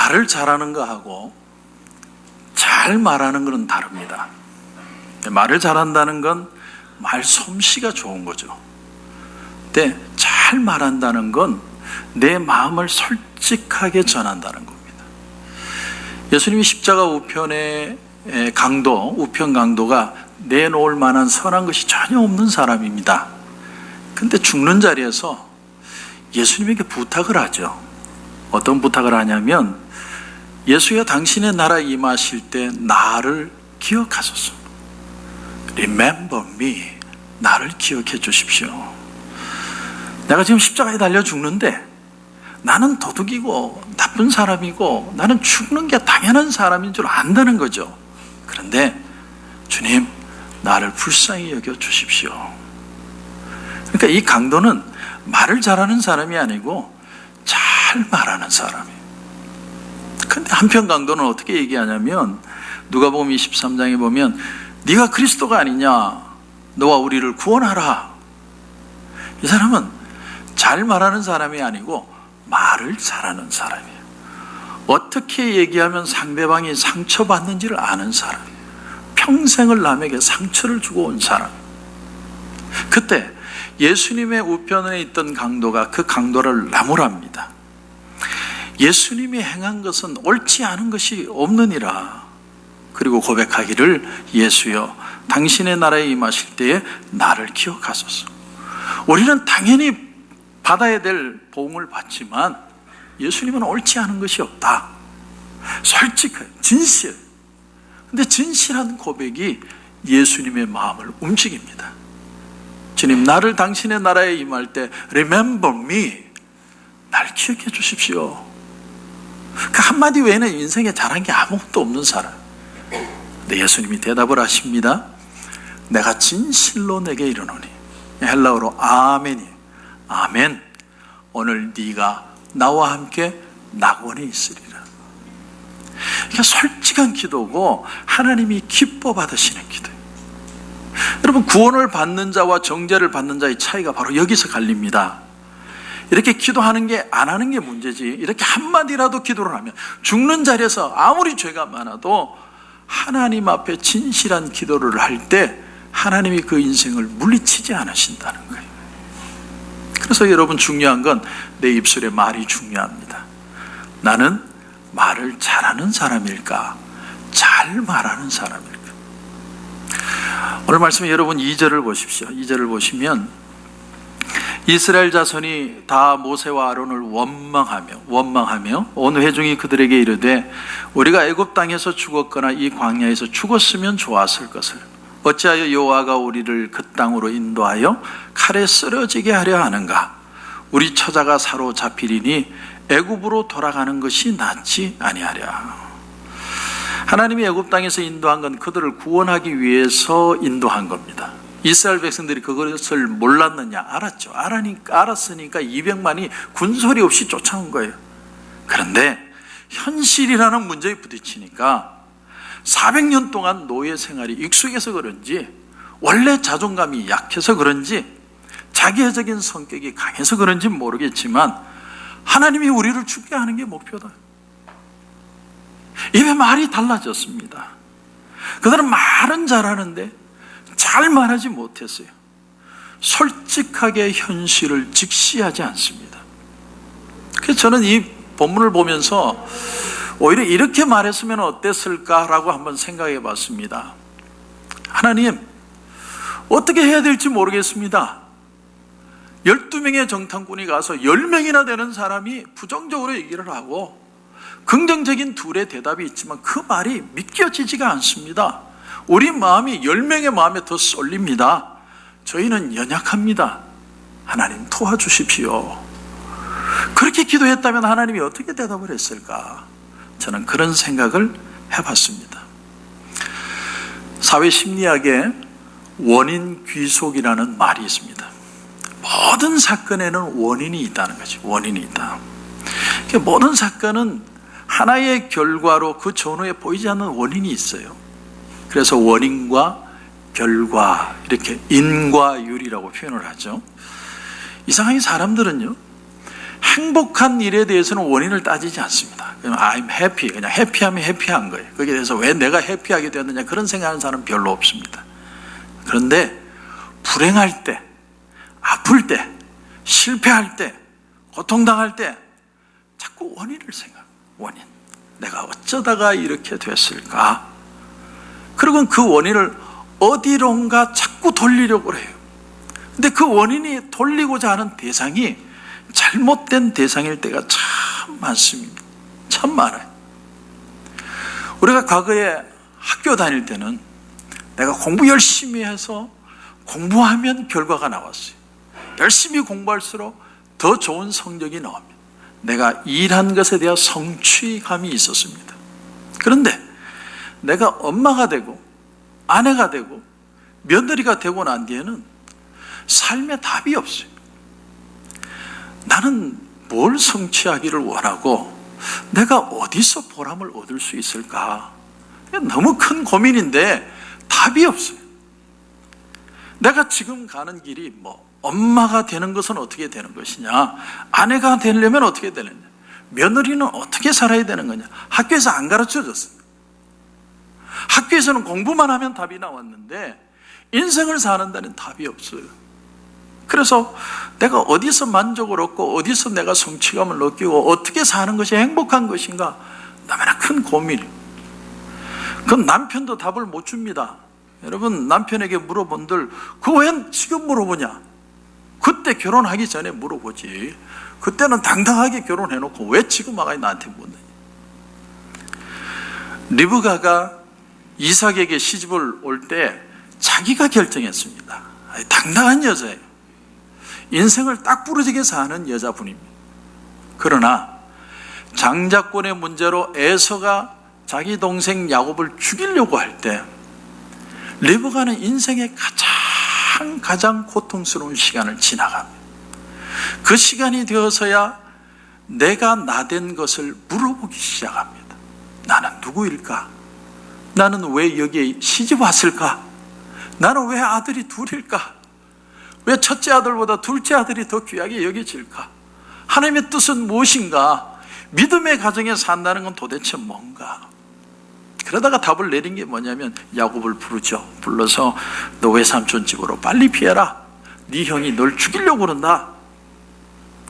말을 잘하는 거하고 잘 말하는 것은 다릅니다. 말을 잘한다는 건 말 솜씨가 좋은 거죠. 근데 잘 말한다는 건 내 마음을 솔직하게 전한다는 겁니다. 예수님이 십자가 우편의 우편 강도가 내놓을 만한 선한 것이 전혀 없는 사람입니다. 근데 죽는 자리에서 예수님에게 부탁을 하죠. 어떤 부탁을 하냐면, 예수여 당신의 나라에 임하실 때 나를 기억하소서. Remember me. 나를 기억해 주십시오. 내가 지금 십자가에 달려 죽는데 나는 도둑이고 나쁜 사람이고 나는 죽는 게 당연한 사람인 줄 안다는 거죠. 그런데 주님, 나를 불쌍히 여겨 주십시오. 그러니까 이 강도는 말을 잘하는 사람이 아니고 잘 말하는 사람이에요. 근데 한편 강도는 어떻게 얘기하냐면, 누가복음 23장에 보면 네가 그리스도가 아니냐, 너와 우리를 구원하라. 이 사람은 잘 말하는 사람이 아니고 말을 잘하는 사람이에요. 어떻게 얘기하면 상대방이 상처받는지를 아는 사람이에요. 평생을 남에게 상처를 주고 온 사람. 그때 예수님의 우편에 있던 강도가 그 강도를 나무랍니다. 예수님이 행한 것은 옳지 않은 것이 없느니라. 그리고 고백하기를, 예수여 당신의 나라에 임하실 때에 나를 기억하소서. 우리는 당연히 받아야 될 보응을 받지만 예수님은 옳지 않은 것이 없다. 솔직해요. 진실. 근데 진실한 고백이 예수님의 마음을 움직입니다. 주님, 나를 당신의 나라에 임할 때 Remember me. 날 기억해 주십시오. 그 한마디 외에는 인생에 잘한 게 아무것도 없는 사람. 근데 예수님이 대답을 하십니다. 내가 진실로 내게 이르노니. 헬라어로 아멘이에요. 아멘. 오늘 네가 나와 함께 낙원에 있으리라. 이게 솔직한 기도고 하나님이 기뻐 받으시는 기도예요. 여러분, 구원을 받는 자와 정죄를 받는 자의 차이가 바로 여기서 갈립니다. 이렇게 기도하는 게 안 하는 게 문제지, 이렇게 한마디라도 기도를 하면, 죽는 자리에서 아무리 죄가 많아도 하나님 앞에 진실한 기도를 할 때 하나님이 그 인생을 물리치지 않으신다는 거예요. 그래서 여러분, 중요한 건 내 입술의 말이 중요합니다. 나는 말을 잘하는 사람일까, 잘 말하는 사람일까? 오늘 말씀에 여러분 2절을 보십시오. 2절을 보시면 이스라엘 자손이 다 모세와 아론을 원망하며 온 회중이 그들에게 이르되, 우리가 애굽 땅에서 죽었거나 이 광야에서 죽었으면 좋았을 것을 어찌하여 여호와가 우리를 그 땅으로 인도하여 칼에 쓰러지게 하려 하는가? 우리 처자가 사로잡히리니 애굽으로 돌아가는 것이 낫지 아니하랴. 하나님이 애굽 땅에서 인도한 건 그들을 구원하기 위해서 인도한 겁니다. 이스라엘 백성들이 그것을 몰랐느냐? 알았죠. 알았으니까 200만이 군소리 없이 쫓아온 거예요. 그런데 현실이라는 문제에 부딪히니까 400년 동안 노예 생활이 익숙해서 그런지, 원래 자존감이 약해서 그런지, 자기애적인 성격이 강해서 그런지 모르겠지만 하나님이 우리를 죽게 하는 게 목표다. 입에 말이 달라졌습니다. 그들은 말은 잘하는데 잘 말하지 못했어요. 솔직하게 현실을 직시하지 않습니다. 그래서 저는 이 본문을 보면서 오히려 이렇게 말했으면 어땠을까라고 한번 생각해 봤습니다. 하나님, 어떻게 해야 될지 모르겠습니다. 12명의 정탐꾼이 가서 10명이나 되는 사람이 부정적으로 얘기를 하고 긍정적인 둘의 대답이 있지만 그 말이 믿겨지지가 않습니다. 우리 마음이 10명의 마음에 더 쏠립니다. 저희는 연약합니다. 하나님 도와주십시오. 그렇게 기도했다면 하나님이 어떻게 대답을 했을까? 저는 그런 생각을 해봤습니다. 사회심리학에 원인 귀속이라는 말이 있습니다. 모든 사건에는 원인이 있다는 거죠. 원인이 있다. 모든 사건은 하나의 결과로 그 전후에 보이지 않는 원인이 있어요. 그래서 원인과 결과, 이렇게 인과율이라고 표현을 하죠. 이상하게 사람들은요, 행복한 일에 대해서는 원인을 따지지 않습니다. 그냥 I'm happy, 그냥 해피하면 해피한 거예요. 거기에 대해서 왜 내가 해피하게 되었느냐 그런 생각하는 사람은 별로 없습니다. 그런데 불행할 때, 아플 때, 실패할 때, 고통당할 때 자꾸 원인을 생각해요. 원인. 내가 어쩌다가 이렇게 됐을까? 그리고 그 원인을 어디론가 자꾸 돌리려고 해요. 근데 그 원인이 돌리고자 하는 대상이 잘못된 대상일 때가 참 많습니다. 참 많아요. 우리가 과거에 학교 다닐 때는 내가 공부 열심히 해서 공부하면 결과가 나왔어요. 열심히 공부할수록 더 좋은 성적이 나옵니다. 내가 일한 것에 대한 성취감이 있었습니다. 그런데 내가 엄마가 되고 아내가 되고 며느리가 되고 난 뒤에는 삶에 답이 없어요. 나는 뭘 성취하기를 원하고 내가 어디서 보람을 얻을 수 있을까? 너무 큰 고민인데 답이 없어요. 내가 지금 가는 길이 엄마가 되는 것은 어떻게 되는 것이냐, 아내가 되려면 어떻게 되느냐, 며느리는 어떻게 살아야 되는 거냐. 학교에서 안 가르쳐줬어요. 학교에서는 공부만 하면 답이 나왔는데 인생을 사는 데는 답이 없어요. 그래서 내가 어디서 만족을 얻고 어디서 내가 성취감을 느끼고 어떻게 사는 것이 행복한 것인가, 너무나 큰 고민이에요. 그럼 남편도 답을 못 줍니다. 여러분, 남편에게 물어본들 그거 왜 지금 물어보냐? 그때 결혼하기 전에 물어보지. 그때는 당당하게 결혼해놓고 왜 지금 와가 나한테 묻느냐. 리브가가 이삭에게 시집을 올 때 자기가 결정했습니다. 당당한 여자예요. 인생을 딱 부러지게 사는 여자분입니다. 그러나 장자권의 문제로 에서가 자기 동생 야곱을 죽이려고 할 때 리브가는 인생의 가장 고통스러운 시간을 지나갑니다. 그 시간이 되어서야 내가 나된 것을 물어보기 시작합니다. 나는 누구일까? 나는 왜 여기에 시집 왔을까? 나는 왜 아들이 둘일까? 왜 첫째 아들보다 둘째 아들이 더 귀하게 여겨질까? 하나님의 뜻은 무엇인가? 믿음의 가정에 산다는 건 도대체 뭔가? 그러다가 답을 내린 게 뭐냐면 야곱을 부르죠. 불러서 너 외삼촌 집으로 빨리 피해라. 네 형이 널 죽이려고 그런다.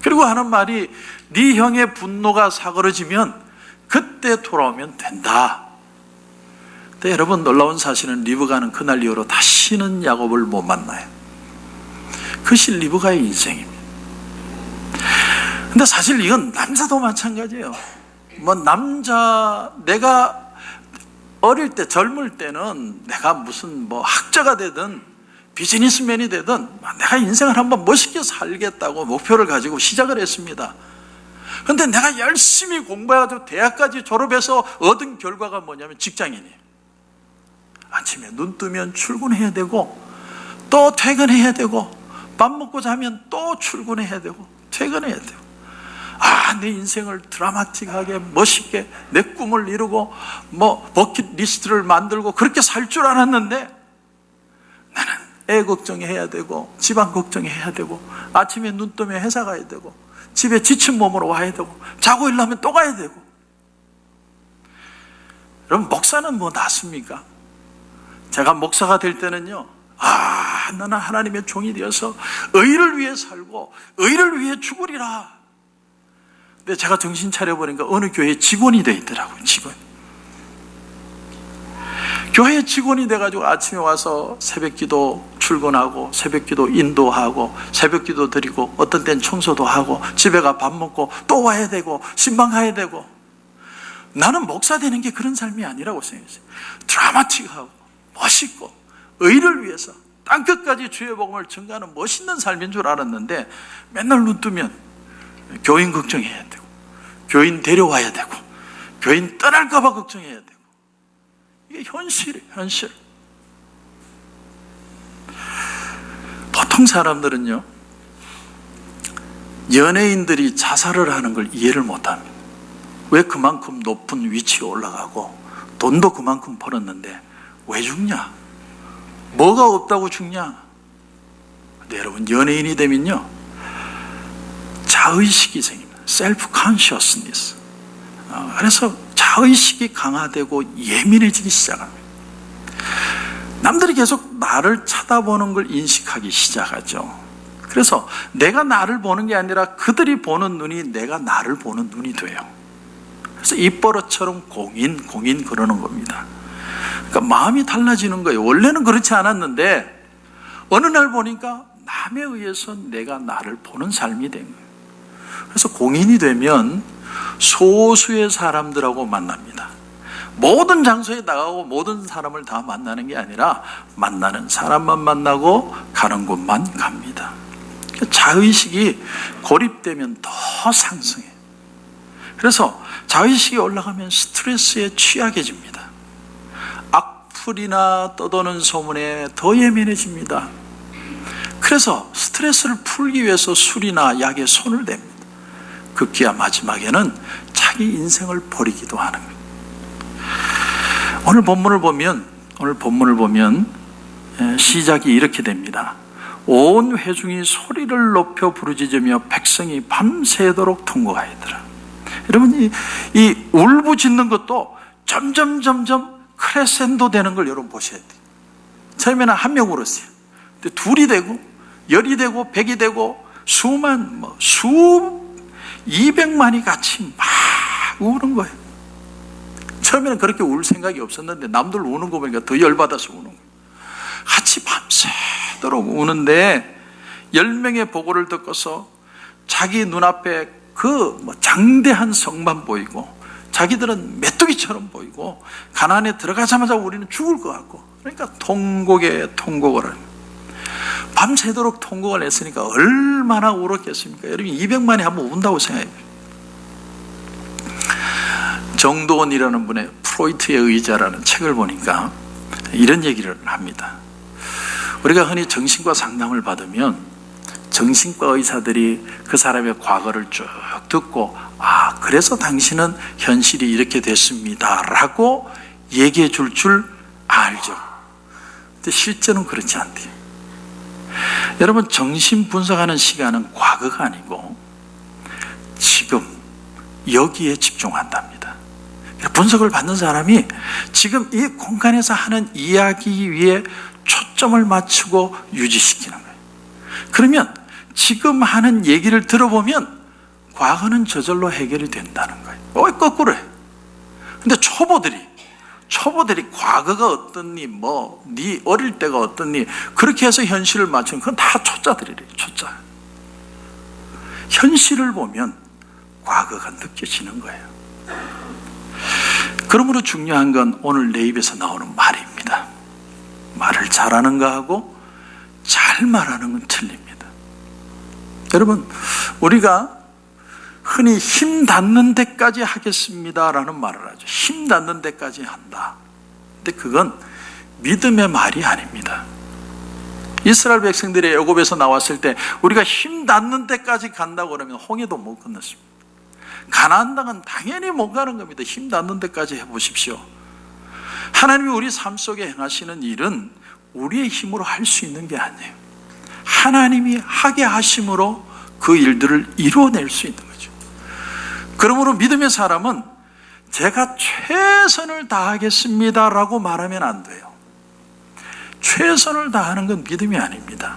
그리고 하는 말이 네 형의 분노가 사그러지면 그때 돌아오면 된다. 근데 여러분, 놀라운 사실은 리브가는 그날 이후로 다시는 야곱을 못 만나요. 그것이 리브가의 인생입니다. 근데 사실 이건 남자도 마찬가지예요. 내가 어릴 때, 젊을 때는 내가 무슨 학자가 되든 비즈니스맨이 되든 내가 인생을 한번 멋있게 살겠다고 목표를 가지고 시작을 했습니다. 그런데 내가 열심히 공부해가지고 대학까지 졸업해서 얻은 결과가 뭐냐면 직장인이에요. 아침에 눈 뜨면 출근해야 되고 또 퇴근해야 되고 밥 먹고 자면 또 출근해야 되고 퇴근해야 되고, 내 인생을 드라마틱하게 멋있게 내 꿈을 이루고 버킷리스트를 만들고 그렇게 살 줄 알았는데 나는 애 걱정해야 되고 집안 걱정해야 되고 아침에 눈 뜨면 회사 가야 되고 집에 지친 몸으로 와야 되고 자고 일어나면 또 가야 되고. 여러분, 목사는 낫습니까? 제가 목사가 될 때는요, 나는 하나님의 종이 되어서 의를 위해 살고 의를 위해 죽으리라. 근데 제가 정신 차려보니까 어느 교회 직원이 돼 있더라고요. 교회 직원이 돼가지고 아침에 와서 새벽기도 출근하고 새벽기도 인도하고 새벽기도 드리고 어떤 때는 청소도 하고 집에 가 밥 먹고 또 와야 되고 신방 가야 되고. 나는 목사 되는 게 그런 삶이 아니라고 생각했어요. 드라마틱하고 멋있고 의를 위해서 땅끝까지 주의 복음을 전가하는 멋있는 삶인 줄 알았는데 맨날 눈 뜨면 교인 걱정해야 되고 교인 데려와야 되고 교인 떠날까 봐 걱정해야 되고. 이게 현실이에요. 현실. 보통 사람들은요, 연예인들이 자살을 하는 걸 이해를 못합니다. 왜 그만큼 높은 위치에 올라가고 돈도 그만큼 벌었는데 왜 죽냐? 뭐가 없다고 죽냐? 근데 여러분, 연예인이 되면요, 자의식이 생깁니다. 셀프 컨셔스니스. 그래서 자의식이 강화되고 예민해지기 시작합니다. 남들이 계속 나를 쳐다보는 걸 인식하기 시작하죠. 그래서 내가 나를 보는 게 아니라 그들이 보는 눈이 내가 나를 보는 눈이 돼요. 그래서 입버릇처럼 공인 그러는 겁니다. 그러니까 마음이 달라지는 거예요. 원래는 그렇지 않았는데 어느 날 보니까 남에 의해서 내가 나를 보는 삶이 된 거예요. 그래서 공인이 되면 소수의 사람들하고 만납니다. 모든 장소에 나가고 모든 사람을 다 만나는 게 아니라 만나는 사람만 만나고 가는 곳만 갑니다. 자의식이 고립되면 더 상승해요. 그래서 자의식이 올라가면 스트레스에 취약해집니다. 악플이나 떠도는 소문에 더 예민해집니다. 그래서 스트레스를 풀기 위해서 술이나 약에 손을 댑니다. 급기야 마지막에는 자기 인생을 버리기도 하는 거예요. 오늘 본문을 보면 시작이 이렇게 됩니다. 온 회중이 소리를 높여 부르짖으며 백성이 밤새도록 통곡하였더라. 여러분, 이 울부짖는 것도 점점 크레센도 되는 걸 여러분 보셔야 돼요. 처음에는 한 명 울었어요. 근데 둘이 되고, 열이 되고, 백이 되고, 수만, 200만이 같이 막 우는 거예요. 처음에는 그렇게 울 생각이 없었는데 남들 우는 거 보니까 더 열받아서 우는 거예요. 같이 밤새도록 우는데 10명의 보고를 듣고서 자기 눈앞에 장대한 성만 보이고 자기들은 메뚜기처럼 보이고 가나안에 들어가자마자 우리는 죽을 것 같고, 그러니까 통곡에 통곡을 합니다. 밤새도록 통곡을 했으니까 얼마나 울었겠습니까? 여러분 200만이 한번 운다고 생각해요. 정도원이라는 분의 프로이트의 의자라는 책을 보니까 이런 얘기를 합니다. 우리가 흔히 정신과 상담을 받으면 정신과 의사들이 그 사람의 과거를 쭉 듣고 그래서 당신은 현실이 이렇게 됐습니다 라고 얘기해 줄 알죠. 근데 실제는 그렇지 않대요. 여러분, 정신 분석하는 시간은 과거가 아니고 지금 여기에 집중한답니다. 분석을 받는 사람이 지금 이 공간에서 하는 이야기 위에 초점을 맞추고 유지시키는 거예요. 그러면 지금 하는 얘기를 들어보면 과거는 저절로 해결이 된다는 거예요. 거꾸로 해. 근데 초보들이 과거가 어떻니, 네 어릴 때가 어떻니, 그렇게 해서 현실을 맞추는 그건 다 초짜들이래요. 초짜. 현실을 보면 과거가 느껴지는 거예요. 그러므로 중요한 건 오늘 내 입에서 나오는 말입니다. 말을 잘하는 거하고 잘 말하는 건 틀립니다. 여러분, 우리가 흔히 힘 닿는 데까지 하겠습니다라는 말을 하죠. 힘 닿는 데까지 한다. 근데 그건 믿음의 말이 아닙니다. 이스라엘 백성들이 애굽에서 나왔을 때 우리가 힘 닿는 데까지 간다고 그러면 홍해도 못 건넜습니다. 가나안 땅은 당연히 못 가는 겁니다. 힘 닿는 데까지 해보십시오. 하나님이 우리 삶 속에 행하시는 일은 우리의 힘으로 할 수 있는 게 아니에요. 하나님이 하게 하심으로 그 일들을 이루어낼 수 있는 거죠. 그러므로 믿음의 사람은 제가 최선을 다하겠습니다라고 말하면 안 돼요. 최선을 다하는 건 믿음이 아닙니다.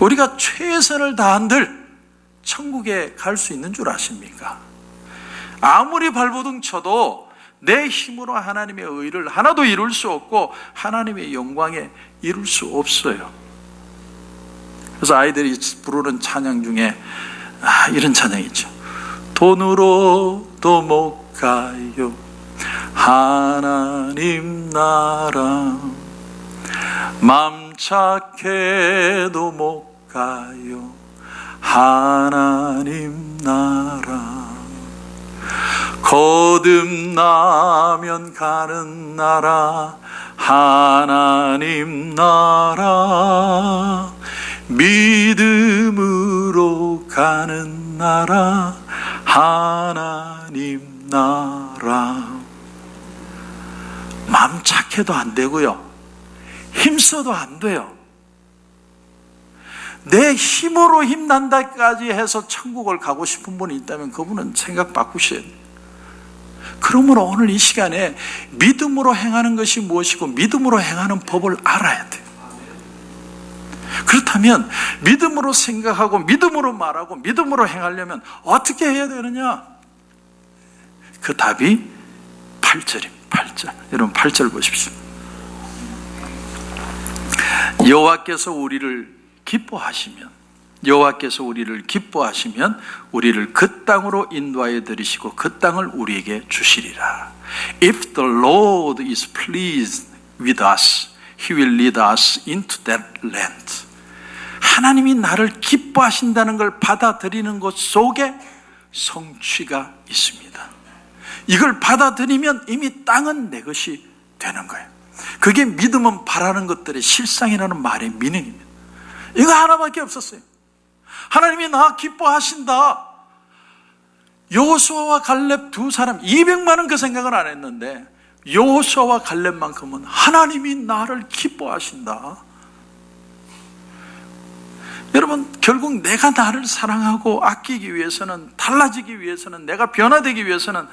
우리가 최선을 다한들 천국에 갈 수 있는 줄 아십니까? 아무리 발버둥 쳐도 내 힘으로 하나님의 의를 하나도 이룰 수 없고 하나님의 영광에 이룰 수 없어요. 그래서 아이들이 부르는 찬양 중에 이런 찬양이 있죠. 돈으로도 못 가요 하나님 나라, 맘 착해도 못 가요 하나님 나라, 거듭나면 가는 나라 하나님 나라, 믿음으로 가는 나라 하나님 나라. 마음 착해도 안 되고요, 힘써도 안 돼요. 내 힘으로 힘난다까지 해서 천국을 가고 싶은 분이 있다면 그분은 생각 바꾸셔야 돼요. 그러므로 오늘 이 시간에 믿음으로 행하는 것이 무엇이고 믿음으로 행하는 법을 알아야 돼요. 그렇다면 믿음으로 생각하고 믿음으로 말하고 믿음으로 행하려면 어떻게 해야 되느냐? 그 답이 8절입니다. 8절. 여러분 8절 보십시오. 여호와께서 우리를 기뻐하시면 우리를 그 땅으로 인도하여 들이시고 그 땅을 우리에게 주시리라. If the Lord is pleased with us, He will lead us into that land. 하나님이 나를 기뻐하신다는 걸 받아들이는 것 속에 성취가 있습니다. 이걸 받아들이면 이미 땅은 내 것이 되는 거예요. 그게 믿음은 바라는 것들의 실상이라는 말의 미닝입니다. 이거 하나밖에 없었어요. 하나님이 나 기뻐하신다. 여호수아와 갈렙 두 사람 200만은 그 생각을 안 했는데 여호수아와 갈렙만큼은 하나님이 나를 기뻐하신다. 여러분, 결국 내가 나를 사랑하고 아끼기 위해서는, 달라지기 위해서는, 내가 변화되기 위해서는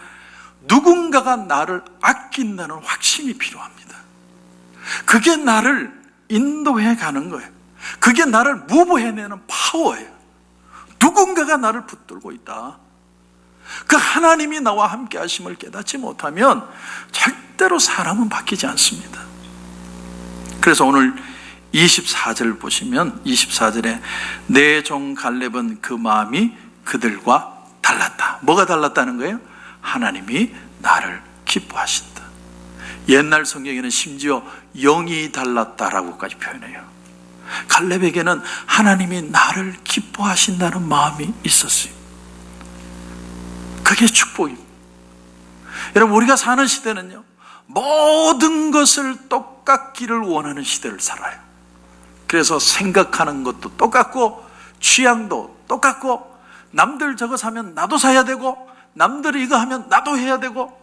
누군가가 나를 아낀다는 확신이 필요합니다. 그게 나를 인도해 가는 거예요. 그게 나를 무브해내는 파워예요. 누군가가 나를 붙들고 있다. 그 하나님이 나와 함께 하심을 깨닫지 못하면 절대로 사람은 바뀌지 않습니다. 그래서 오늘 24절 보시면 24절에 내 종 갈렙은 그 마음이 그들과 달랐다. 뭐가 달랐다는 거예요? 하나님이 나를 기뻐하신다. 옛날 성경에는 심지어 영이 달랐다라고까지 표현해요. 갈렙에게는 하나님이 나를 기뻐하신다는 마음이 있었어요. 그게 축복입니다. 여러분, 우리가 사는 시대는요, 모든 것을 똑같기를 원하는 시대를 살아요. 그래서 생각하는 것도 똑같고 취향도 똑같고 남들 저거 사면 나도 사야 되고 남들이 이거 하면 나도 해야 되고.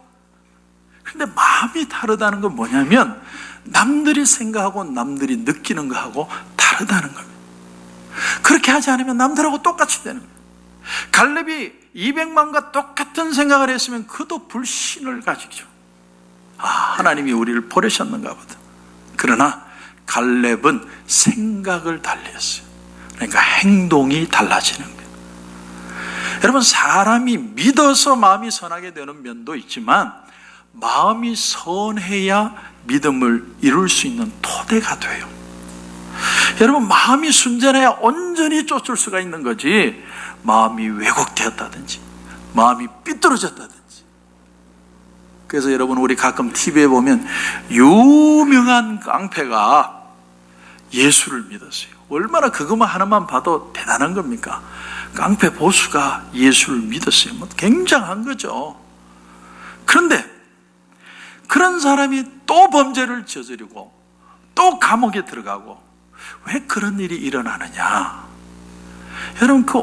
그런데 마음이 다르다는 건 뭐냐면 남들이 생각하고 남들이 느끼는 거하고 다르다는 겁니다. 그렇게 하지 않으면 남들하고 똑같이 되는 거예요. 갈렙이 200만과 똑같은 생각을 했으면 그도 불신을 가지죠. 하나님이 우리를 버리셨는가 보다. 그러나 갈렙은 생각을 달리했어요. 그러니까 행동이 달라지는 거예요. 여러분, 사람이 믿어서 마음이 선하게 되는 면도 있지만 마음이 선해야 믿음을 이룰 수 있는 토대가 돼요. 여러분, 마음이 순전해야 온전히 쫓을 수가 있는 거지, 마음이 왜곡되었다든지 마음이 삐뚤어졌다든지. 그래서 여러분, 우리 가끔 TV에 보면 유명한 깡패가 예수를 믿었어요. 얼마나 그것만 하나만 봐도 대단한 겁니까? 깡패 보수가 예수를 믿었어요. 굉장한 거죠. 그런데 그런 사람이 또 범죄를 저지르고 또 감옥에 들어가고 왜 그런 일이 일어나느냐? 여러분, 그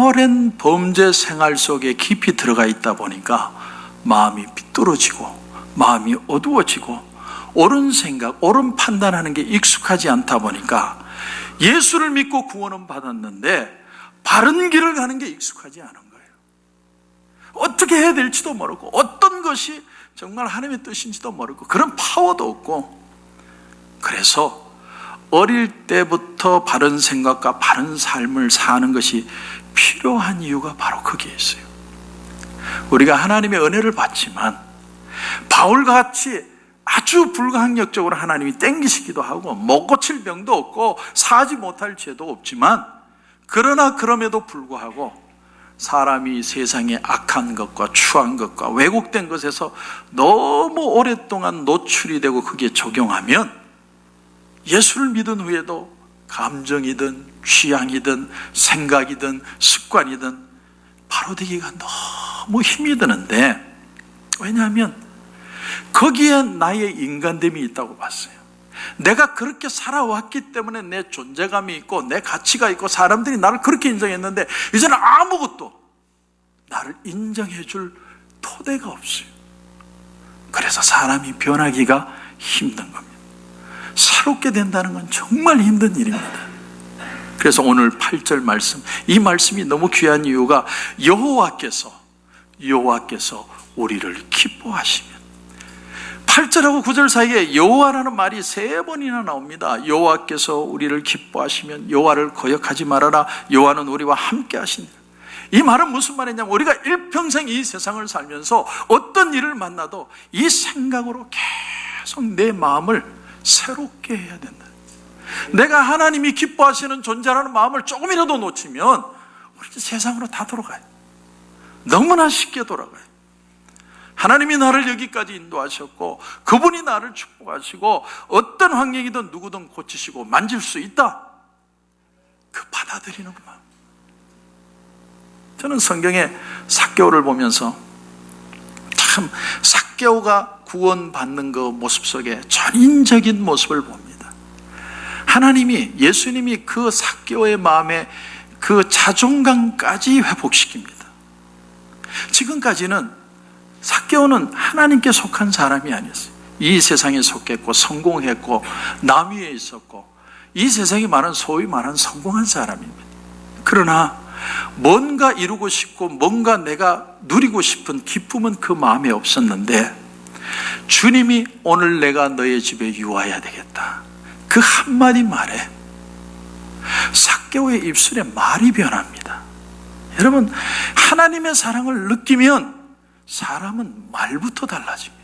오랜 범죄 생활 속에 깊이 들어가 있다 보니까 마음이 삐뚤어지고 마음이 어두워지고 옳은 생각, 옳은 판단하는 게 익숙하지 않다 보니까 예수를 믿고 구원은 받았는데 바른 길을 가는 게 익숙하지 않은 거예요. 어떻게 해야 될지도 모르고 어떤 것이 정말 하나님의 뜻인지도 모르고 그런 파워도 없고. 그래서 어릴 때부터 바른 생각과 바른 삶을 사는 것이 필요한 이유가 바로 거기에 있어요. 우리가 하나님의 은혜를 받지만 바울과 같이 아주 불가항력적으로 하나님이 땡기시기도 하고 못 고칠 병도 없고 사지 못할 죄도 없지만, 그러나 그럼에도 불구하고 사람이 세상의 악한 것과 추한 것과 왜곡된 것에서 너무 오랫동안 노출이 되고 그게 적용하면 예수를 믿은 후에도 감정이든 취향이든 생각이든 습관이든 바로 되기가 너무 힘이 드는데, 왜냐하면 거기에 나의 인간됨이 있다고 봤어요. 내가 그렇게 살아왔기 때문에 내 존재감이 있고 내 가치가 있고 사람들이 나를 그렇게 인정했는데 이제는 아무것도 나를 인정해 줄 토대가 없어요. 그래서 사람이 변하기가 힘든 겁니다. 새롭게 된다는 건 정말 힘든 일입니다. 그래서 오늘 8절 말씀, 이 말씀이 너무 귀한 이유가 여호와께서 우리를 기뻐하시면. 8절하고 9절 사이에 여호와라는 말이 3번이나 나옵니다. 여호와께서 우리를 기뻐하시면 여호와를 거역하지 말아라. 여호와는 우리와 함께 하시니라. 이 말은 무슨 말이냐면 우리가 일평생 이 세상을 살면서 어떤 일을 만나도 이 생각으로 계속 내 마음을 새롭게 해야 된다. 내가 하나님이 기뻐하시는 존재라는 마음을 조금이라도 놓치면 우리 세상으로 다 돌아가요. 너무나 쉽게 돌아가요. 하나님이 나를 여기까지 인도하셨고 그분이 나를 축복하시고 어떤 환경이든 누구든 고치시고 만질 수 있다. 그 받아들이는 마음. 저는 성경의 삭개오를 보면서 참 삭개오가 구원받는 그 모습 속에 전인적인 모습을 봅니다. 하나님이, 예수님이 그 삭개오의 마음에 그 자존감까지 회복시킵니다. 지금까지는 삭개오는 하나님께 속한 사람이 아니었어요. 이 세상에 속했고 성공했고 남 위에 있었고 이 세상에 많은 소위 말하는 성공한 사람입니다. 그러나 뭔가 이루고 싶고 뭔가 내가 누리고 싶은 기쁨은 그 마음에 없었는데 주님이 오늘 내가 너의 집에 유하여야 되겠다. 그 한마디 말에 삭개오의 입술에 말이 변합니다. 여러분, 하나님의 사랑을 느끼면 사람은 말부터 달라집니다.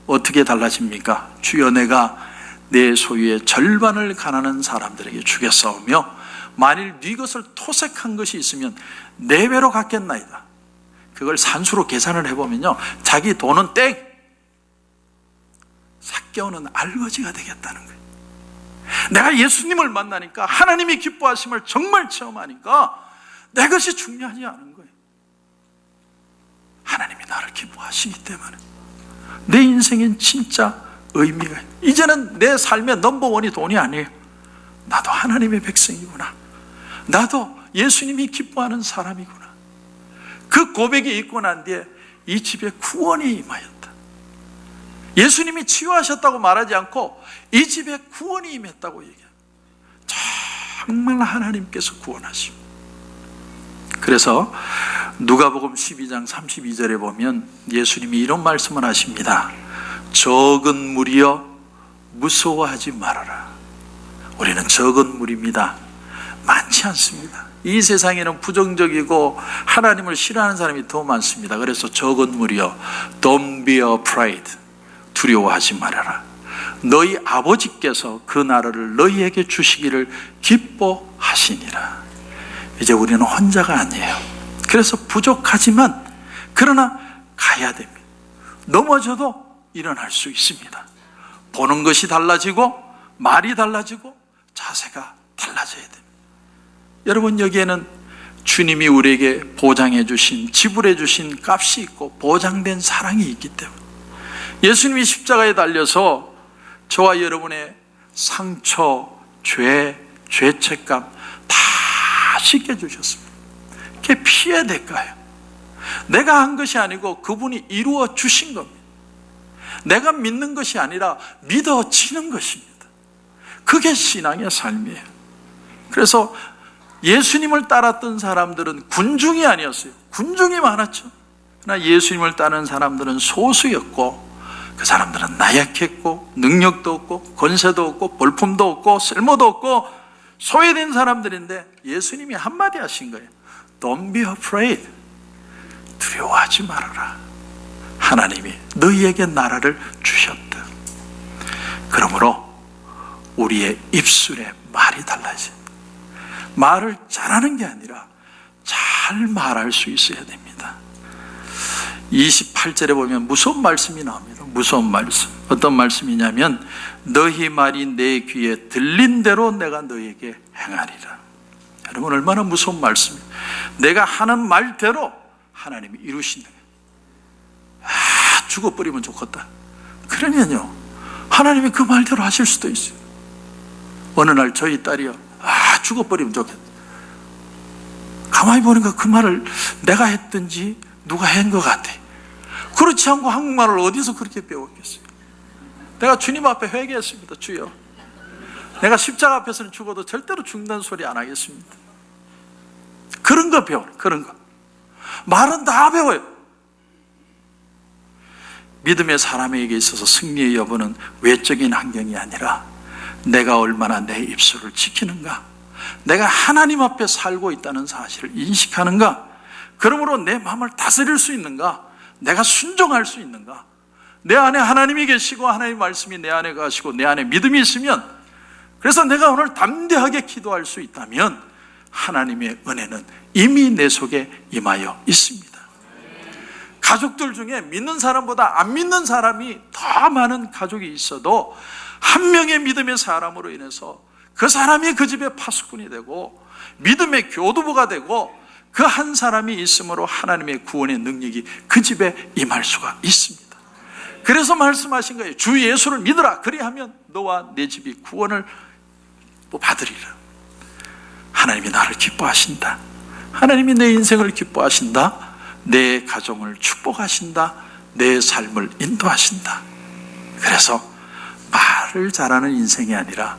어떻게 달라집니까? 주여 내가 내 소유의 절반을 가난한 사람들에게 주겠사오며 만일 네 것을 토색한 것이 있으면 네 배로 갚겠나이다. 그걸 산수로 계산을 해보면요, 자기 돈은 땡! 삭개오는 알거지가 되겠다는 거예요. 내가 예수님을 만나니까 하나님이 기뻐하심을 정말 체험하니까 내 것이 중요하지 않은 거예요. 하나님이 나를 기뻐하시기 때문에 내 인생엔 진짜 의미가 있어요. 이제는 내 삶의 넘버원이 돈이 아니에요. 나도 하나님의 백성이구나. 나도 예수님이 기뻐하는 사람이구나. 그 고백이 있고 난 뒤에 이 집에 구원이 임하였다. 예수님이 치유하셨다고 말하지 않고 이 집에 구원이 임했다고 얘기해요. 정말 하나님께서 구원하십니다. 그래서 누가복음 12장 32절에 보면 예수님이 이런 말씀을 하십니다. 적은 무리여 무서워하지 말아라. 우리는 적은 무리입니다. 많지 않습니다. 이 세상에는 부정적이고 하나님을 싫어하는 사람이 더 많습니다. 그래서 적은 무리여 Don't be afraid. 두려워하지 말아라. 너희 아버지께서 그 나라를 너희에게 주시기를 기뻐하시니라. 이제 우리는 혼자가 아니에요. 그래서 부족하지만 그러나 가야 됩니다. 넘어져도 일어날 수 있습니다. 보는 것이 달라지고 말이 달라지고 자세가 달라져야 됩니다. 여러분, 여기에는 주님이 우리에게 보장해 주신, 지불해 주신 값이 있고 보장된 사랑이 있기 때문에 예수님이 십자가에 달려서 저와 여러분의 상처, 죄, 죄책감 다 씻겨주셨습니다. 그게 피의 대가예요. 내가 한 것이 아니고 그분이 이루어 주신 겁니다. 내가 믿는 것이 아니라 믿어지는 것입니다. 그게 신앙의 삶이에요. 그래서 예수님을 따랐던 사람들은 군중이 아니었어요. 군중이 많았죠. 그러나 예수님을 따르는 사람들은 소수였고 그 사람들은 나약했고 능력도 없고 권세도 없고 볼품도 없고 쓸모도 없고 소외된 사람들인데 예수님이 한마디 하신 거예요. Don't be afraid. 두려워하지 말아라. 하나님이 너희에게 나라를 주셨다. 그러므로 우리의 입술에 말이 달라져요. 말을 잘하는 게 아니라 잘 말할 수 있어야 됩니다. 28절에 보면 무서운 말씀이 나옵니다. 무서운 말씀. 어떤 말씀이냐면 너희 말이 내 귀에 들린 대로 내가 너희에게 행하리라. 여러분, 얼마나 무서운 말씀이에요. 내가 하는 말대로 하나님이 이루신다. 죽어버리면 좋겠다. 그러면요, 하나님이 그 말대로 하실 수도 있어요. 어느 날 저희 딸이요, 죽어버리면 좋겠다. 가만히 보니까 그 말을 내가 했든지 누가 한 것 같아. 그렇지 않고 한국말을 어디서 그렇게 배웠겠어요? 내가 주님 앞에 회개했습니다. 주여, 내가 십자가 앞에서는 죽어도 절대로 죽는다는 소리 안 하겠습니다. 그런 거 배워요. 그런 거. 말은 다 배워요. 믿음의 사람에게 있어서 승리의 여부는 외적인 환경이 아니라 내가 얼마나 내 입술을 지키는가, 내가 하나님 앞에 살고 있다는 사실을 인식하는가, 그러므로 내 마음을 다스릴 수 있는가, 내가 순종할 수 있는가. 내 안에 하나님이 계시고 하나님의 말씀이 내 안에 가시고 내 안에 믿음이 있으면, 그래서 내가 오늘 담대하게 기도할 수 있다면 하나님의 은혜는 이미 내 속에 임하여 있습니다. 가족들 중에 믿는 사람보다 안 믿는 사람이 더 많은 가족이 있어도 한 명의 믿음의 사람으로 인해서 그 사람이 그 집의 파수꾼이 되고 믿음의 교두보가 되고 그 한 사람이 있으므로 하나님의 구원의 능력이 그 집에 임할 수가 있습니다. 그래서 말씀하신 거예요. 주 예수를 믿으라. 그리하면 너와 내 집이 구원을 받으리라. 하나님이 나를 기뻐하신다. 하나님이 내 인생을 기뻐하신다. 내 가정을 축복하신다. 내 삶을 인도하신다. 그래서 말을 잘하는 인생이 아니라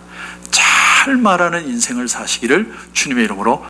잘 말하는 인생을 사시기를 주님의 이름으로